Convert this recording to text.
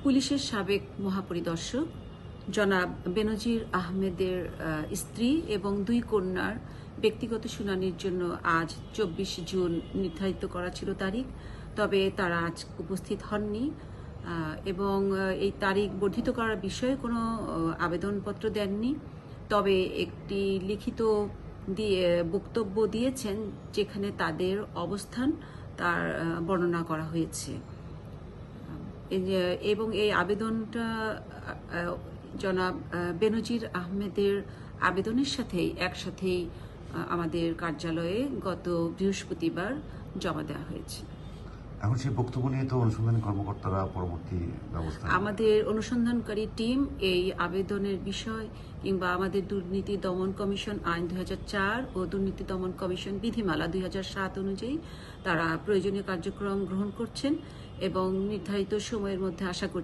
পুলিশের সাবেক মহাপরিদর্শক জনাব বেনজির আহমেদের স্ত্রী এবং 2 কন্যার ব্যক্তিগত শুনানির জন্য আজ 24 জুন নির্ধারিত করা ছিল তারিখ, তবে তারা আজ উপস্থিত হননি এবং এই তারিখ বর্ধিত করার বিষয়ে কোনো আবেদনপত্র দেননি। তবে একটি লিখিত বক্তব্য দিয়েছেন যেখানে তাদের অবস্থান তার বর্ণনা করা হয়েছে এবং এই আবেদনটা জনাব বেনজির আহমেদের আবেদনের সাথেই একসাথেই আমাদের কার্যালয়ে গত বৃহস্পতিবার জমা দেওয়া হয়েছে। এখন সেই বক্তব্য নিয়ে তো অনুসন্ধানী কর্মকর্তারা পরবর্তী ব্যবস্থা, আমাদের অনুসন্ধানকারী টিম এই আবেদনের বিষয় কিংবা আমাদের দুর্নীতি দমন কমিশন আইন 2004 ও দুর্নীতি দমন কমিশন বিধিমালা 2007 অনুযায়ী তারা প্রয়োজনীয় কার্যক্রম গ্রহণ করছেন এবং নির্ধারিত সময়ের মধ্যে আশা করছি